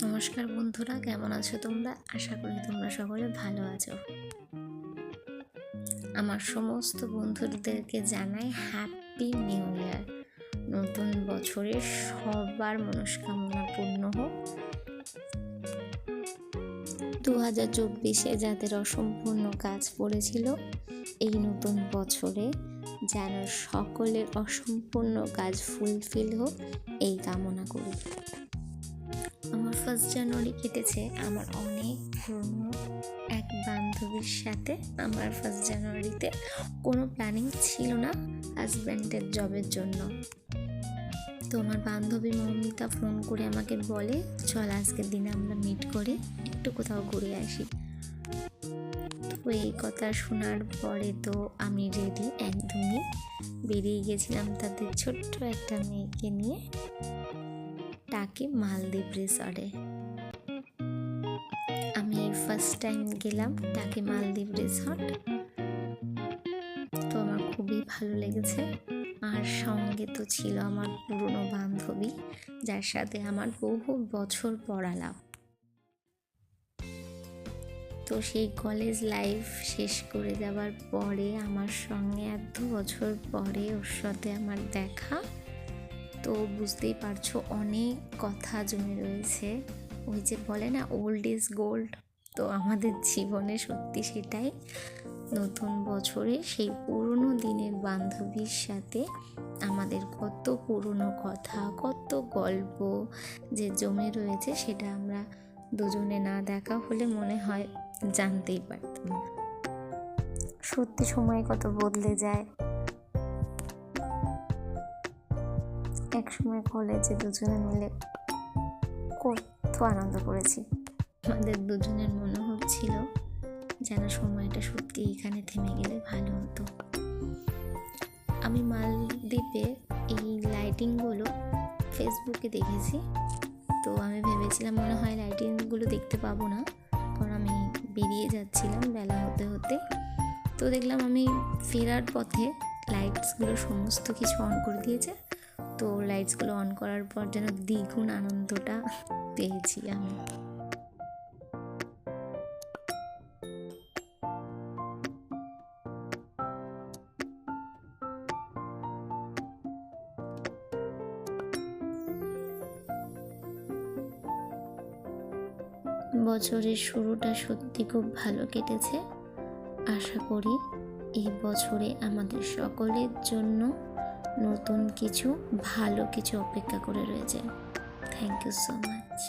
নমস্কার বন্ধুরা, কেমন আছো তোমরা? আশা করি তোমরা সকলে ভালো আছো। আমার সমস্ত বন্ধুদেরকে জানাই হ্যাপি নিউ ইয়ার। নতুন বছরে সবার মনস্কামনা পূর্ণ হোক। 2024-এ যাদের অসম্পূর্ণ কাজ পড়েছিল, এই নতুন বছরে যেন সকলের অসম্পূর্ণ কাজ ফুলফিল হোক, এই কামনা করি। আমার 1 জানুয়ারি কেটেছে আমার অনেক পুরনো এক বান্ধবীর সাথে। আমার 1 জানুয়ারিতে কোনো প্ল্যানিং ছিল না হাজব্যান্ডের জবের জন্য। তো আমার বান্ধবী মৌমিতা ফোন করে আমাকে বলে, চল আজকের দিনে আমরা মিট করে একটু কোথাও ঘুরে আসি। তো এই কথা শোনার পরে তো আমি রেডি, একদমই বেরিয়ে গেছিলাম তাদের ছোট্ট একটা মেয়েকে নিয়ে টাকি মালদ্বীপ রিসর্টে। আমি ফার্স্ট টাইম গেলাম টাকি মালদ্বীপ রিসর্ট, তো আমার খুবই ভালো লেগেছে। আর সঙ্গে তো ছিল আমার পুরনো বান্ধবী, যার সাথে আমার বহু বছর পড়ালাম। তো সেই কলেজ লাইফ শেষ করে যাওয়ার পরে আমার সঙ্গে এত বছর পরে ওর সাথে আমার দেখা, তো বুঝতেই পারছো অনেক কথা জমে রয়েছে। ওই যে বলে না, ওল্ড ইজ গোল্ড, তো আমাদের জীবনে সত্যি সেটাই। নতুন বছরে সেই পুরনো দিনের বান্ধবীর সাথে আমাদের কত পুরনো কথা, কত গল্প যে জমে রয়েছে, সেটা আমরা দুজনে না দেখা হলে মনে হয় জানতেই পারতাম না। সত্যি সময় কত বদলে যায়। এক সময় কলেজে দুজনে মিলে কত আনন্দ করেছি। আমাদের দুজনের মনে হচ্ছিল যেন সময়টা সত্যি এখানে থেমে গেলে ভালো হতো। আমি মালদ্বীপে এই লাইটিংগুলো ফেসবুকে দেখেছি, তো আমি ভেবেছিলাম মনে হয় লাইটিংগুলো দেখতে পাবো না, কারণ আমি বেরিয়ে যাচ্ছিলাম বেলা হতে হতে। তো দেখলাম আমি ফেরার পথে লাইটসগুলো সমস্ত কিছু অন করে দিয়েছে। তো লাইটসগুলো অন করার পর যেন দ্বিগুণ আনন্দটা পেয়েছি আমি। বছরের শুরুটা সত্যি খুব ভালো কেটেছে। আশা করি এই বছরে আমাদের সকলের জন্য নতুন কিছু ভালো কিছু অপেক্ষা করে রয়েছে। Thank you so much.